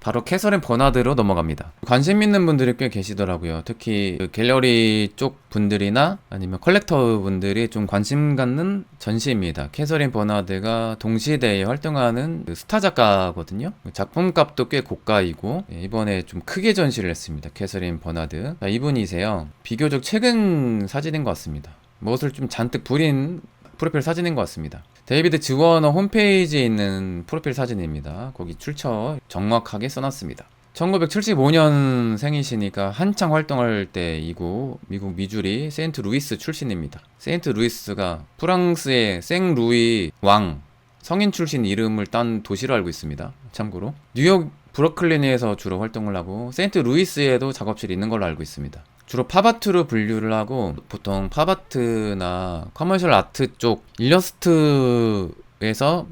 바로 캐서린 버나드로 넘어갑니다. 관심 있는 분들이 꽤 계시더라고요. 특히 그 갤러리 쪽 분들이나 아니면 컬렉터 분들이 좀 관심 갖는 전시입니다. 캐서린 버나드가 동시대에 활동하는 그 스타 작가거든요. 작품값도 꽤 고가이고 이번에 좀 크게 전시를 했습니다. 캐서린 버나드. 자, 이분이세요. 비교적 최근 사진인 것 같습니다. 멋을 좀 잔뜩 부린 프로필 사진인 것 같습니다. 데이비드 즈워너 홈페이지에 있는 프로필 사진입니다. 거기 출처 정확하게 써놨습니다. 1975년 생이시니까 한창 활동할 때이고 미국 미주리 세인트루이스 출신입니다. 세인트루이스가 프랑스의 생루이 왕 성인 출신 이름을 딴 도시로 알고 있습니다. 참고로 뉴욕 브루클린에서 주로 활동을 하고 세인트루이스에도 작업실이 있는 걸로 알고 있습니다. 주로 팝아트로 분류를 하고 보통 팝아트나 커머셜 아트 쪽 일러스트에서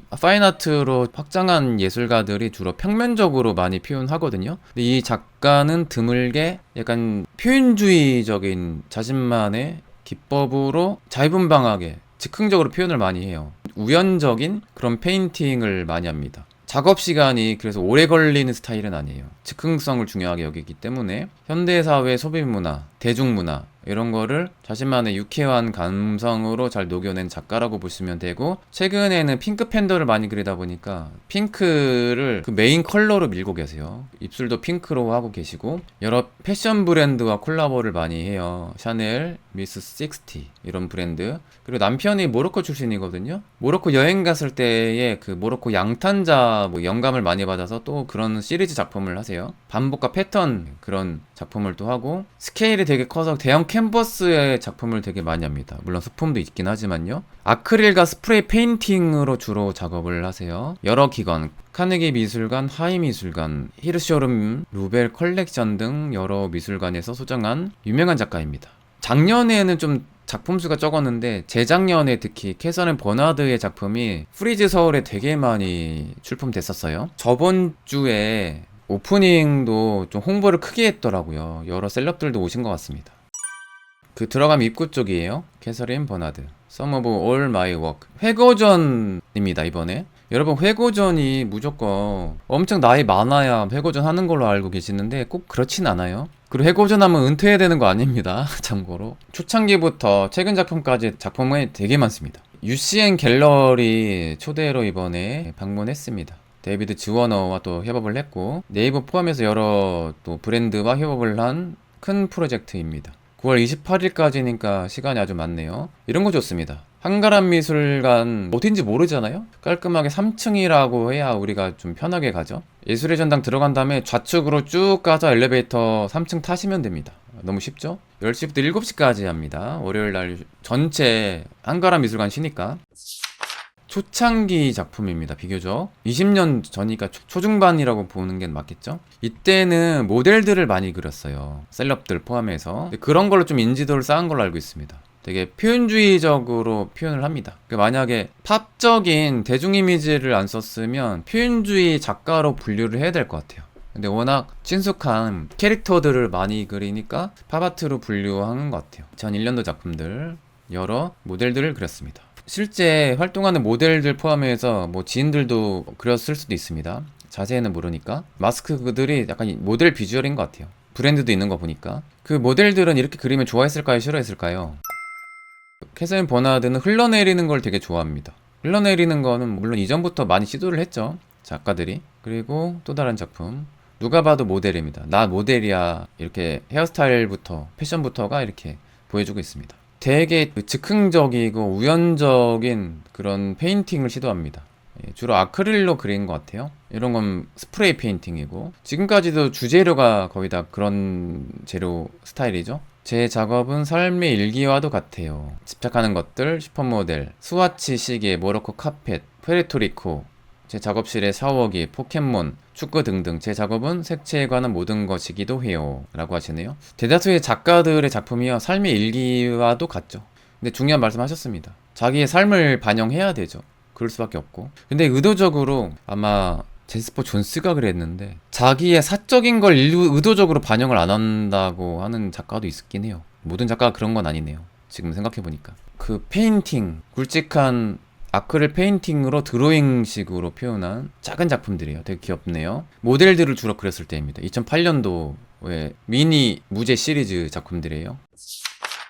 파인아트로 확장한 예술가들이 주로 평면적으로 많이 표현하거든요. 근데 이 작가는 드물게 약간 표현주의적인 자신만의 기법으로 자유분방하게 즉흥적으로 표현을 많이 해요. 우연적인 그런 페인팅을 많이 합니다. 작업 시간이 그래서 오래 걸리는 스타일은 아니에요. 즉흥성을 중요하게 여기기 때문에 현대사회 소비문화, 대중문화 이런 거를 자신만의 유쾌한 감성으로 잘 녹여낸 작가라고 보시면 되고, 최근에는 핑크 팬더를 많이 그리다 보니까 핑크를 그 메인 컬러로 밀고 계세요. 입술도 핑크로 하고 계시고 여러 패션 브랜드와 콜라보를 많이 해요. 샤넬, 미스 60 이런 브랜드. 그리고 남편이 모로코 출신이거든요. 모로코 여행 갔을 때의 그 모로코 양탄자 뭐 영감을 많이 받아서 또 그런 시리즈 작품을 하세요. 반복과 패턴 그런 작품을 또 하고, 스케일이 되게 커서 대형 캔버스의 작품을 되게 많이 합니다. 물론 소품도 있긴 하지만요. 아크릴과 스프레이 페인팅으로 주로 작업을 하세요. 여러 기관, 카네기 미술관, 하이 미술관, 히르쇼름, 루벨 컬렉션 등 여러 미술관에서 소장한 유명한 작가입니다. 작년에는 좀 작품 수가 적었는데 재작년에 특히 캐서린 버나드의 작품이 프리즈 서울에 되게 많이 출품됐었어요. 저번 주에 오프닝도 좀 홍보를 크게 했더라고요. 여러 셀럽들도 오신 것 같습니다. 그 들어가면 입구 쪽이에요. 캐서린 버나드 Some of All My Work 회고전입니다. 이번에 여러분, 회고전이 무조건 엄청 나이 많아야 회고전 하는 걸로 알고 계시는데 꼭 그렇진 않아요. 그리고 회고전 하면 은퇴해야 되는 거 아닙니다. 참고로 초창기부터 최근 작품까지 작품이 되게 많습니다. UCN 갤러리 초대로 이번에 방문했습니다. 데이비드 즈워너와 또 협업을 했고 네이버 포함해서 여러 또 브랜드와 협업을 한 큰 프로젝트입니다. 9월 28일까지니까 시간이 아주 많네요. 이런 거 좋습니다. 한가람 미술관 어딘지 모르잖아요? 깔끔하게 3층이라고 해야 우리가 좀 편하게 가죠. 예술의 전당 들어간 다음에 좌측으로 쭉 가서 엘리베이터 3층 타시면 됩니다. 너무 쉽죠? 10시부터 7시까지 합니다. 월요일날 전체 한가람 미술관 쉬니까. 초창기 작품입니다. 비교적 20년 전이니까 초중반이라고 보는 게 맞겠죠. 이때는 모델들을 많이 그렸어요. 셀럽들 포함해서. 그런 걸로 좀 인지도를 쌓은 걸로 알고 있습니다. 되게 표현주의적으로 표현을 합니다. 만약에 팝적인 대중 이미지를 안 썼으면 표현주의 작가로 분류를 해야 될 것 같아요. 근데 워낙 친숙한 캐릭터들을 많이 그리니까 팝아트로 분류하는 것 같아요. 2001년도 작품들 여러 모델들을 그렸습니다. 실제 활동하는 모델들 포함해서 뭐 지인들도 그렸을 수도 있습니다. 자세히는 모르니까. 마스크들이 약간 모델 비주얼인 것 같아요. 브랜드도 있는 거 보니까. 그 모델들은 이렇게 그리면 좋아했을까요? 싫어했을까요? 캐서린 버나드는 흘러내리는 걸 되게 좋아합니다. 흘러내리는 거는 물론 이전부터 많이 시도를 했죠. 작가들이. 그리고 또 다른 작품. 누가 봐도 모델입니다. 나 모델이야. 이렇게 헤어스타일부터 패션부터가 이렇게 보여주고 있습니다. 되게 즉흥적이고 우연적인 그런 페인팅을 시도합니다. 주로 아크릴로 그린 것 같아요. 이런 건 스프레이 페인팅이고, 지금까지도 주재료가 거의 다 그런 재료 스타일이죠. 제 작업은 삶의 일기와도 같아요. 집착하는 것들, 슈퍼모델, 스와치 시계, 모로코 카펫, 푸에르토리코, 제 작업실의 샤워기, 포켓몬, 축구 등등 제 작업은 색채에 관한 모든 것이기도 해요 라고 하시네요. 대다수의 작가들의 작품이요 삶의 일기와도 같죠. 근데 중요한 말씀 하셨습니다. 자기의 삶을 반영해야 되죠. 그럴 수밖에 없고. 근데 의도적으로 아마 제스퍼 존스가 그랬는데 자기의 사적인 걸 의도적으로 반영을 안 한다고 하는 작가도 있긴 해요. 모든 작가가 그런 건 아니네요. 지금 생각해보니까 그 페인팅, 굵직한 아크릴 페인팅으로 드로잉식으로 표현한 작은 작품들이에요. 되게 귀엽네요. 모델들을 주로 그렸을 때입니다. 2008년도에 미니 무제 시리즈 작품들이에요.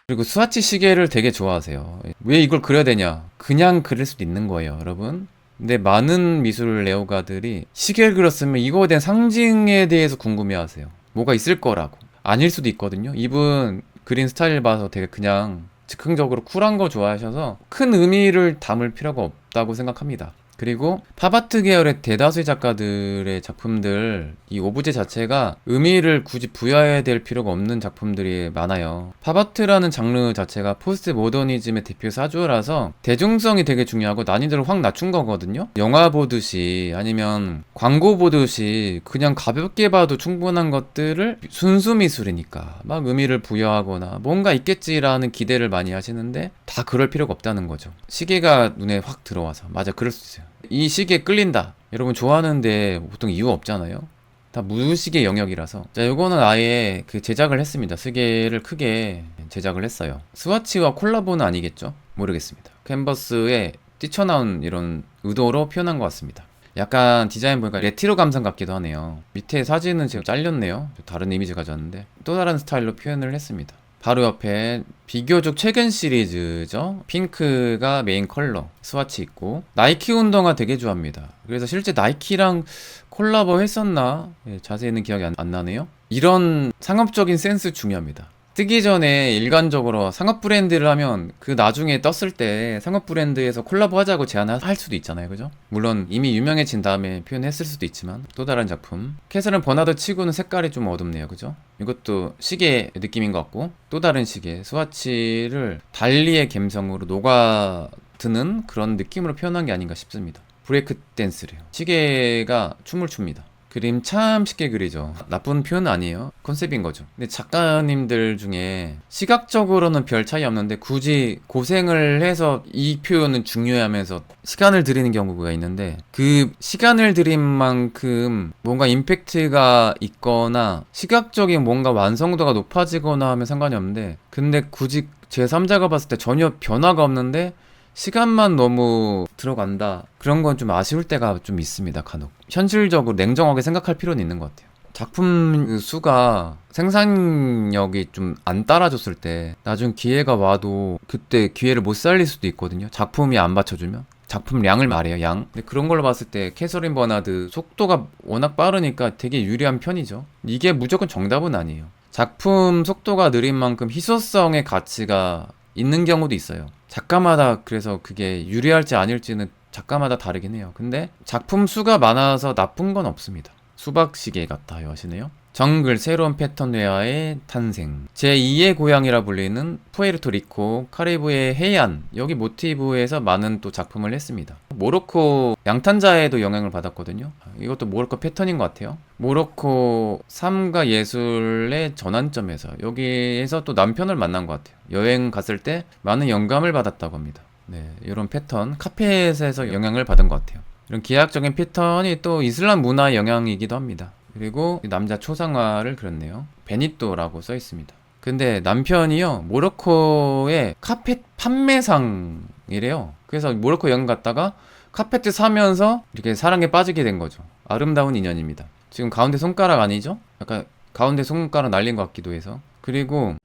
그리고 스와치 시계를 되게 좋아하세요. 왜 이걸 그려야 되냐? 그냥 그릴 수도 있는 거예요, 여러분. 근데 많은 미술 애호가들이 시계를 그렸으면 이거에 대한 상징에 대해서 궁금해하세요. 뭐가 있을 거라고. 아닐 수도 있거든요. 이분 그린 스타일 봐서 되게 그냥 즉흥적으로 쿨한 거 좋아하셔서 큰 의미를 담을 필요가 없다고 생각합니다. 그리고 팝아트 계열의 대다수의 작가들의 작품들, 이 오브제 자체가 의미를 굳이 부여해야 될 필요가 없는 작품들이 많아요. 팝아트라는 장르 자체가 포스트 모더니즘의 대표 사조라서 대중성이 되게 중요하고 난이도를 확 낮춘 거거든요. 영화 보듯이 아니면 광고 보듯이 그냥 가볍게 봐도 충분한 것들을 순수 미술이니까 막 의미를 부여하거나 뭔가 있겠지라는 기대를 많이 하시는데 다 그럴 필요가 없다는 거죠. 시계가 눈에 확 들어와서 맞아, 그럴 수 있어요. 이 시계 끌린다. 여러분 좋아하는데 보통 이유 없잖아요. 다 무시계 영역이라서. 자, 요거는 아예 그 제작을 했습니다. 시계를 크게 제작을 했어요. 스와치와 콜라보는 아니겠죠? 모르겠습니다. 캔버스에 뛰쳐나온 이런 의도로 표현한 것 같습니다. 약간 디자인 보니까 레트로 감성 같기도 하네요. 밑에 사진은 지금 잘렸네요. 다른 이미지 가져왔는데 또 다른 스타일로 표현을 했습니다. 바로 옆에 비교적 최근 시리즈죠. 핑크가 메인 컬러 스와치 있고, 나이키 운동화 되게 좋아합니다. 그래서 실제 나이키랑 콜라보 했었나? 자세히는 기억이 안 나네요. 이런 상업적인 센스 중요합니다. 뜨기 전에 일관적으로 상업 브랜드를 하면 그 나중에 떴을 때 상업 브랜드에서 콜라보 하자고 제안을 할 수도 있잖아요. 그죠? 물론 이미 유명해진 다음에 표현했을 수도 있지만. 또 다른 작품, 캐슬은 버나드 치고는 색깔이 좀 어둡네요. 그죠? 이것도 시계 느낌인 것 같고, 또 다른 시계 스와치를 달리의 감성으로 녹아드는 그런 느낌으로 표현한 게 아닌가 싶습니다. 브레이크 댄스래요. 시계가 춤을 춥니다. 그림 참 쉽게 그리죠. 나쁜 표현은 아니에요. 컨셉인 거죠. 근데 작가님들 중에 시각적으로는 별 차이 없는데 굳이 고생을 해서 이 표현은 중요하면서 시간을 들이는 경우가 있는데, 그 시간을 들인 만큼 뭔가 임팩트가 있거나 시각적인 뭔가 완성도가 높아지거나 하면 상관이 없는데, 근데 굳이 제3자가 봤을 때 전혀 변화가 없는데 시간만 너무 들어간다, 그런 건 좀 아쉬울 때가 좀 있습니다. 간혹 현실적으로 냉정하게 생각할 필요는 있는 것 같아요. 작품 수가 생산력이 좀 안 따라줬을 때 나중 기회가 와도 그때 기회를 못 살릴 수도 있거든요. 작품이 안 받쳐주면. 작품량을 말해요, 양. 근데 그런 걸로 봤을 때 캐서린 버나드 속도가 워낙 빠르니까 되게 유리한 편이죠. 이게 무조건 정답은 아니에요. 작품 속도가 느린 만큼 희소성의 가치가 있는 경우도 있어요. 작가마다 그래서 그게 유리할지 아닐지는 작가마다 다르긴 해요. 근데 작품 수가 많아서 나쁜 건 없습니다. 수박시계 같아요 하시네요. 정글 새로운 패턴 웨어의 탄생. 제2의 고향이라 불리는 푸에르토리코 카리브의 해안, 여기 모티브에서 많은 또 작품을 했습니다. 모로코 양탄자에도 영향을 받았거든요. 이것도 모로코 패턴인 것 같아요. 모로코 삶과 예술의 전환점에서 여기에서 또 남편을 만난 것 같아요. 여행 갔을 때 많은 영감을 받았다고 합니다. 네, 이런 패턴 카페에서 영향을 받은 것 같아요. 이런 기하학적인 패턴이 또 이슬람 문화의 영향이기도 합니다. 그리고 남자 초상화를 그렸네요. 베니또라고 써 있습니다. 근데 남편이요, 모로코의 카펫 판매상이래요. 그래서 모로코 여행 갔다가 카펫을 사면서 이렇게 사랑에 빠지게 된 거죠. 아름다운 인연입니다. 지금 가운데 손가락 아니죠? 약간 가운데 손가락 날린 것 같기도 해서. 그리고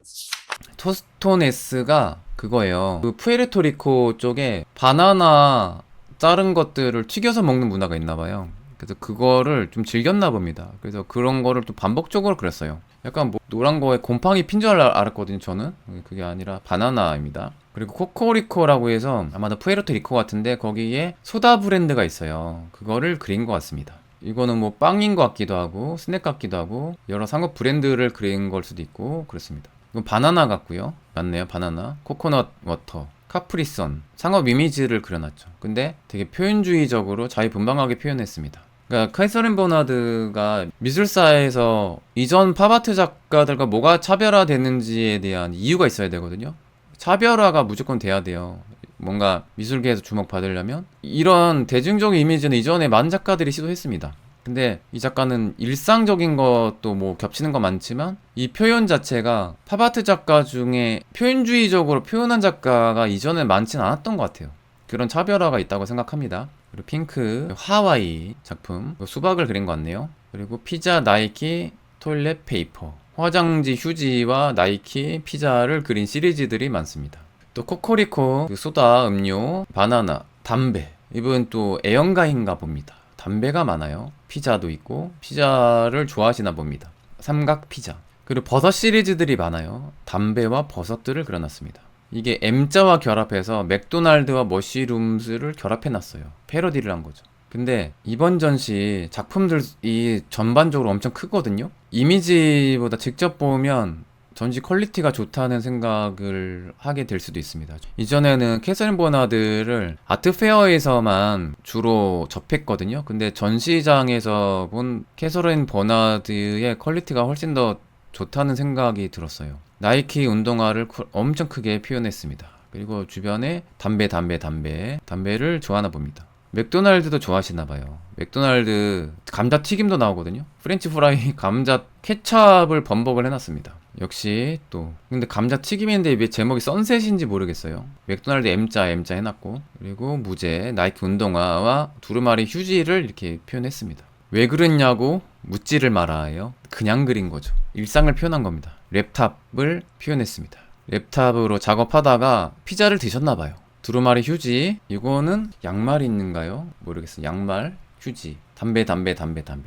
토스토네스가 그거예요. 그 푸에르토리코 쪽에 바나나 자른 것들을 튀겨서 먹는 문화가 있나 봐요. 그래서 그거를 좀 즐겼나 봅니다. 그래서 그런 거를 또 반복적으로 그렸어요. 약간 뭐 노란 거에 곰팡이 핀 줄 알았거든요, 저는. 그게 아니라 바나나입니다. 그리고 코코리코라고 해서 아마도 푸에르토리코 같은데 거기에 소다 브랜드가 있어요. 그거를 그린 것 같습니다. 이거는 뭐 빵인 것 같기도 하고 스낵 같기도 하고 여러 상업 브랜드를 그린 걸 수도 있고 그렇습니다. 이건 바나나 같고요. 맞네요, 바나나. 코코넛 워터, 카프리선, 상업 이미지를 그려놨죠. 근데 되게 표현주의적으로 자유분방하게 표현했습니다. 그러니까 캐서린 버나드가 미술사에서 이전 팝아트 작가들과 뭐가 차별화되는지에 대한 이유가 있어야 되거든요. 차별화가 무조건 돼야 돼요. 뭔가 미술계에서 주목받으려면. 이런 대중적인 이미지는 이전에 많은 작가들이 시도했습니다. 근데 이 작가는 일상적인 것도 뭐 겹치는 거 많지만 이 표현 자체가 팝아트 작가 중에 표현주의적으로 표현한 작가가 이전에 많진 않았던 것 같아요. 그런 차별화가 있다고 생각합니다. 그리고 핑크 하와이 작품, 수박을 그린 것 같네요. 그리고 피자, 나이키, 토일렛 페이퍼, 화장지, 휴지와 나이키, 피자를 그린 시리즈들이 많습니다. 또 코코리코, 소다, 음료, 바나나, 담배. 이분 또 애연가인가 봅니다. 담배가 많아요. 피자도 있고 피자를 좋아하시나 봅니다. 삼각 피자. 그리고 버섯 시리즈들이 많아요. 담배와 버섯들을 그려놨습니다. 이게 M자와 결합해서 맥도날드와 머쉬룸스를 결합해놨어요. 패러디를 한 거죠. 근데 이번 전시 작품들이 전반적으로 엄청 크거든요. 이미지보다 직접 보면 전시 퀄리티가 좋다는 생각을 하게 될 수도 있습니다. 이전에는 캐서린 버나드를 아트페어에서만 주로 접했거든요. 근데 전시장에서 본 캐서린 버나드의 퀄리티가 훨씬 더 좋다는 생각이 들었어요. 나이키 운동화를 엄청 크게 표현했습니다. 그리고 주변에 담배를 좋아하나 봅니다. 맥도날드도 좋아하시나봐요. 맥도날드 감자튀김도 나오거든요. 프렌치 프라이 감자 케찹을 범벅을 해놨습니다. 역시 또 근데 감자튀김인데 왜 제목이 선셋인지 모르겠어요. 맥도날드 M자 해놨고, 그리고 무제 나이키 운동화와 두루마리 휴지를 이렇게 표현했습니다. 왜 그랬냐고 묻지를 말아요. 그냥 그린 거죠. 일상을 표현한 겁니다. 랩탑을 표현했습니다. 랩탑으로 작업하다가 피자를 드셨나봐요. 두루마리 휴지, 이거는 양말 있는가요? 모르겠어요. 양말, 휴지, 담배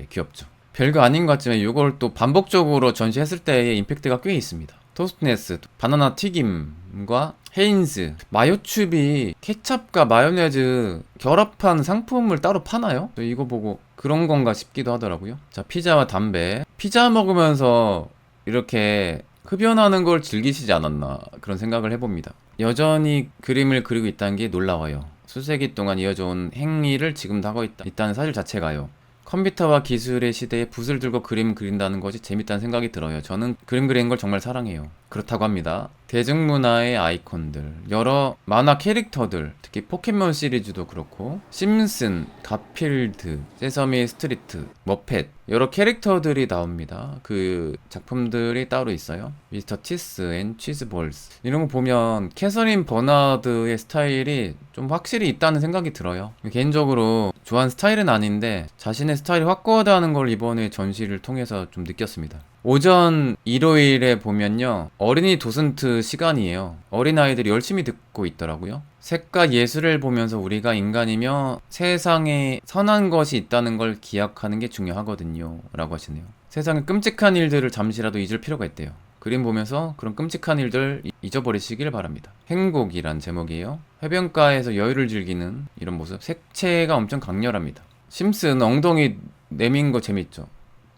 귀엽죠. 별거 아닌 것 같지만 이걸 또 반복적으로 전시했을 때의 임팩트가 꽤 있습니다. 토스트네스, 바나나 튀김과 헤인즈, 마요춥이 케찹과 마요네즈 결합한 상품을 따로 파나요? 이거 보고 그런 건가 싶기도 하더라고요. 자, 피자와 담배. 피자 먹으면서 이렇게 흡연하는 걸 즐기시지 않았나 그런 생각을 해봅니다. 여전히 그림을 그리고 있다는 게 놀라워요. 수세기 동안 이어져 온 행위를 지금도 하고 있다는 사실 자체가요. 컴퓨터와 기술의 시대에 붓을 들고 그림 그린다는 것이 재밌다는 생각이 들어요. 저는 그림 그리는 걸 정말 사랑해요. 그렇다고 합니다. 대중문화의 아이콘들, 여러 만화 캐릭터들, 특히 포켓몬 시리즈도 그렇고 심슨, 가필드, 세서미 스트리트, 머펫, 여러 캐릭터들이 나옵니다. 그 작품들이 따로 있어요. 미스터 티스 앤 치즈볼스, 이런 거 보면 캐서린 버나드의 스타일이 좀 확실히 있다는 생각이 들어요. 개인적으로 좋아하는 스타일은 아닌데 자신의 스타일이 확고하다는 걸 이번에 전시를 통해서 좀 느꼈습니다. 오전 일요일에 보면요, 어린이 도슨트 시간이에요. 어린아이들이 열심히 듣고 있더라고요. 색과 예술을 보면서 우리가 인간이며 세상에 선한 것이 있다는 걸 기억하는 게 중요하거든요 라고 하시네요. 세상에 끔찍한 일들을 잠시라도 잊을 필요가 있대요. 그림 보면서 그런 끔찍한 일들 잊어버리시길 바랍니다. 행복이란 제목이에요. 해변가에서 여유를 즐기는 이런 모습. 색채가 엄청 강렬합니다. 심슨 엉덩이 내민 거 재밌죠.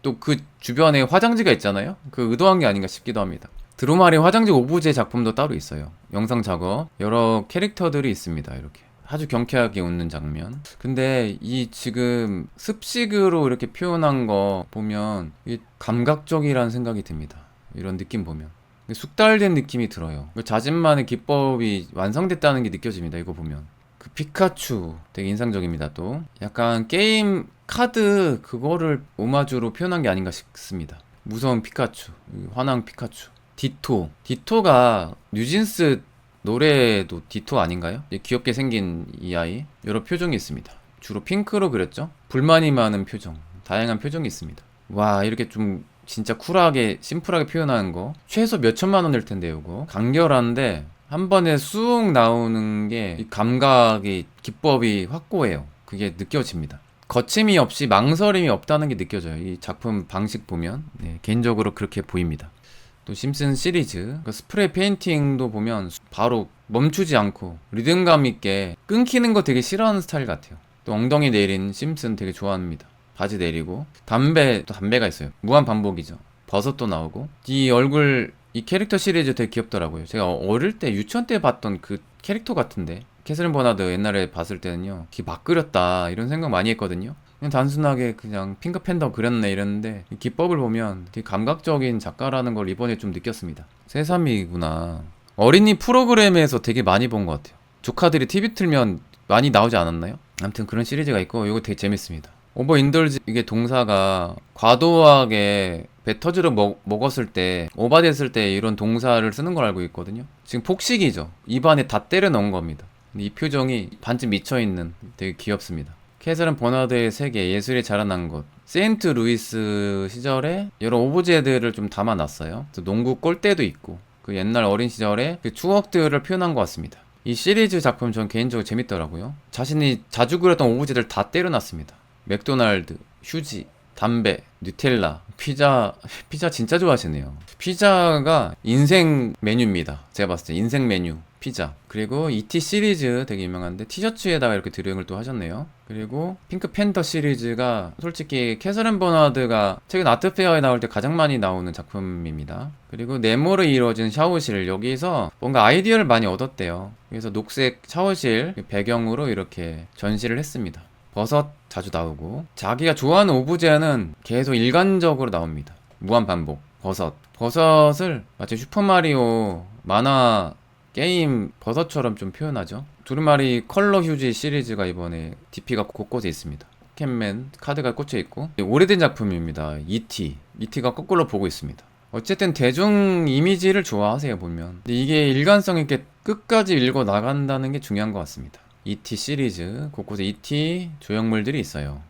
또 그 주변에 화장지가 있잖아요. 그 의도한 게 아닌가 싶기도 합니다. 드루마리 화장지 오브제 작품도 따로 있어요. 영상 작업, 여러 캐릭터들이 있습니다. 이렇게 아주 경쾌하게 웃는 장면. 근데 이 지금 습식으로 이렇게 표현한 거 보면 이게 감각적이라는 생각이 듭니다. 이런 느낌 보면 숙달된 느낌이 들어요. 자신만의 기법이 완성됐다는 게 느껴집니다. 이거 보면 그 피카츄 되게 인상적입니다. 또 약간 게임 카드 그거를 오마주로 표현한 게 아닌가 싶습니다. 무서운 피카츄, 화난 피카츄. 디토가 뉴진스 노래도 디토 아닌가요? 귀엽게 생긴 이 아이, 여러 표정이 있습니다. 주로 핑크로 그렸죠. 불만이 많은 표정, 다양한 표정이 있습니다. 와, 이렇게 좀 진짜 쿨하게 심플하게 표현하는 거 최소 몇 천만 원 될 텐데, 요거 간결한데 한 번에 쑥 나오는 게 감각이, 기법이 확고해요. 그게 느껴집니다. 거침이 없이 망설임이 없다는 게 느껴져요. 이 작품 방식 보면. 네, 개인적으로 그렇게 보입니다. 또 심슨 시리즈 그 스프레이 페인팅도 보면 바로 멈추지 않고 리듬감 있게 끊기는 거 되게 싫어하는 스타일 같아요. 또 엉덩이 내린 심슨 되게 좋아합니다. 바지 내리고 담배가 있어요. 무한 반복이죠. 버섯도 나오고 이 얼굴, 이 캐릭터 시리즈 되게 귀엽더라고요. 제가 어릴 때 유치원 때 봤던 그 캐릭터 같은데, 캐서린 버나드 옛날에 봤을 때는요, 막 그렸다 이런 생각 많이 했거든요. 그냥 단순하게 그냥 핑크팬더 그렸네 이랬는데 기법을 보면 되게 감각적인 작가라는 걸 이번에 좀 느꼈습니다. 새삼이구나. 어린이 프로그램에서 되게 많이 본 것 같아요. 조카들이 TV 틀면 많이 나오지 않았나요? 아무튼 그런 시리즈가 있고 이거 되게 재밌습니다. 오버인돌즈, 이게 동사가 과도하게 배 터지러 먹었을 때, 오바됐을 때 이런 동사를 쓰는 걸 알고 있거든요. 지금 폭식이죠. 입안에 다 때려 넣은 겁니다. 근데 이 표정이 반쯤 미쳐있는 되게 귀엽습니다. 캐서린 버나드의 세계, 예술이 자라난 곳. 세인트 루이스 시절에 여러 오브제들을 좀 담아놨어요. 농구 골대도 있고 그 옛날 어린 시절의 그 추억들을 표현한 것 같습니다. 이 시리즈 작품 전 개인적으로 재밌더라고요. 자신이 자주 그렸던 오브제들 다 때려놨습니다. 맥도날드, 휴지, 담배, 뉴텔라, 피자 진짜 좋아하시네요. 피자가 인생 메뉴입니다. 제가 봤을 때 인생 메뉴 피자. 그리고 ET 시리즈 되게 유명한데 티셔츠에다가 이렇게 드로잉을 또 하셨네요. 그리고 핑크 팬더 시리즈가 솔직히 캐서린 버나드가 최근 아트페어에 나올 때 가장 많이 나오는 작품입니다. 그리고 네모로 이루어진 샤워실, 여기서 뭔가 아이디어를 많이 얻었대요. 그래서 녹색 샤워실 배경으로 이렇게 전시를 했습니다. 버섯 자주 나오고, 자기가 좋아하는 오브제는 계속 일관적으로 나옵니다. 무한 반복. 버섯을 마치 슈퍼마리오 만화 게임 버섯처럼 좀 표현하죠. 두루마리 컬러 휴지 시리즈가 이번에 DP가 곳곳에 있습니다. 포켓맨 카드가 꽂혀 있고, 오래된 작품입니다. ET가 거꾸로 보고 있습니다. 어쨌든 대중 이미지를 좋아하세요, 보면. 근데 이게 일관성 있게 끝까지 읽어 나간다는 게 중요한 것 같습니다. ET 시리즈 곳곳에 ET 조형물들이 있어요.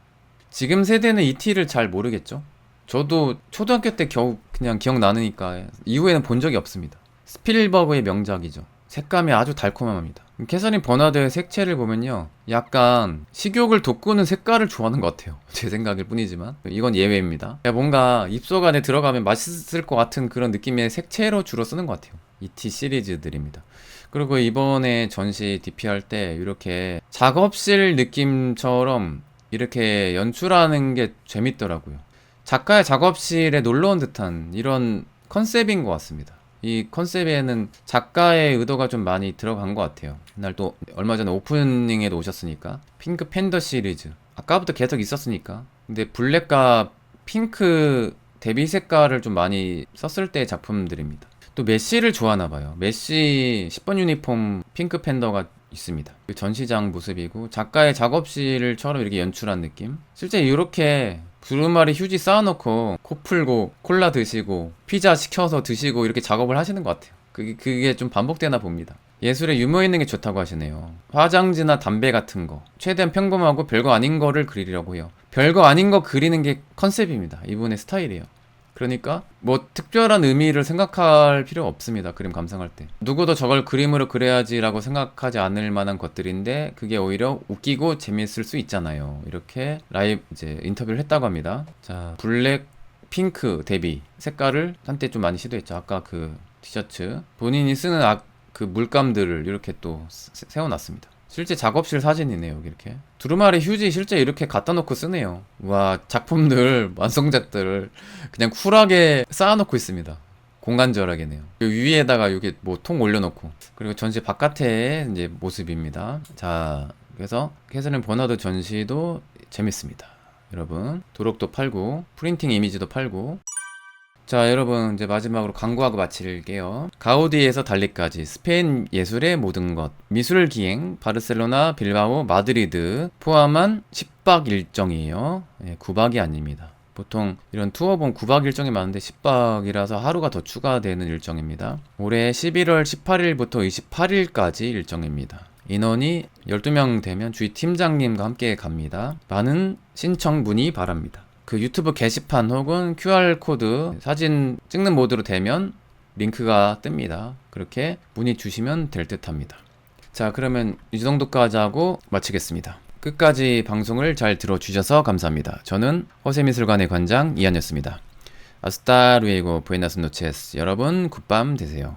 지금 세대는 ET를 잘 모르겠죠. 저도 초등학교 때 겨우 그냥 기억나니까 이후에는 본 적이 없습니다. 스필버그의 명작이죠. 색감이 아주 달콤합니다. 캐서린 버나드의 색채를 보면요, 약간 식욕을 돋구는 색깔을 좋아하는 것 같아요. 제 생각일 뿐이지만 이건 예외입니다. 뭔가 입속 안에 들어가면 맛있을 것 같은 그런 느낌의 색채로 주로 쓰는 것 같아요. ET 시리즈들입니다. 그리고 이번에 전시 DP 할 때 이렇게 작업실 느낌처럼 이렇게 연출하는 게 재밌더라고요. 작가의 작업실에 놀러 온 듯한 이런 컨셉인 것 같습니다. 이 컨셉에는 작가의 의도가 좀 많이 들어간 것 같아요. 그날 또 얼마 전에 오프닝에도 오셨으니까 핑크 팬더 시리즈 아까부터 계속 있었으니까, 근데 블랙과 핑크 대비 색깔을 좀 많이 썼을 때의 작품들입니다. 또 메시를 좋아하나봐요. 메시 10번 유니폼 핑크 팬더가 있습니다. 그 전시장 모습이고, 작가의 작업실처럼 이렇게 연출한 느낌. 실제 이렇게 두루마리 휴지 쌓아놓고 코 풀고 콜라 드시고 피자 시켜서 드시고 이렇게 작업을 하시는 것 같아요. 그게 좀 반복되나 봅니다. 예술에 유머 있는 게 좋다고 하시네요. 화장지나 담배 같은 거 최대한 평범하고 별거 아닌 거를 그리려고 해요. 별거 아닌 거 그리는 게 컨셉입니다. 이분의 스타일이에요. 그러니까 뭐 특별한 의미를 생각할 필요 없습니다. 그림 감상할 때 누구도 저걸 그림으로 그려야지라고 생각하지 않을 만한 것들인데, 그게 오히려 웃기고 재밌을 수 있잖아요. 이렇게 라이브 이제 인터뷰를 했다고 합니다. 자, 블랙 핑크 대비 색깔을 한때 좀 많이 시도했죠. 아까 그 티셔츠 본인이 쓰는 그 물감들을 이렇게 또 세워놨습니다. 실제 작업실 사진이네요. 여기 이렇게 두루마리 휴지 실제 이렇게 갖다 놓고 쓰네요. 와, 작품들 완성작들을 그냥 쿨하게 쌓아놓고 있습니다. 공간절하게네요. 위에다가 여기 뭐 통 올려놓고, 그리고 전시 바깥의 이제 모습입니다. 자, 그래서 캐서린 버나드 전시도 재밌습니다. 여러분, 도록도 팔고 프린팅 이미지도 팔고. 자, 여러분, 이제 마지막으로 광고하고 마칠게요. 가우디에서 달리까지 스페인 예술의 모든 것, 미술 기행, 바르셀로나, 빌바오, 마드리드 포함한 10박 일정이에요. 9박이 아닙니다. 보통 이런 투어 보면 9박 일정이 많은데 10박이라서 하루가 더 추가되는 일정입니다. 올해 11월 18일부터 28일까지 일정입니다. 인원이 12명 되면 주위 팀장님과 함께 갑니다. 많은 신청 문의 바랍니다. 그 유튜브 게시판 혹은 QR코드 사진 찍는 모드로 되면 링크가 뜹니다. 그렇게 문의 주시면 될 듯 합니다. 자, 그러면 이 정도까지 하고 마치겠습니다. 끝까지 방송을 잘 들어주셔서 감사합니다. 저는 허세미술관의 관장 이한이었습니다. 아스타 루에고 부에나스 노체스. 여러분 굿밤 되세요.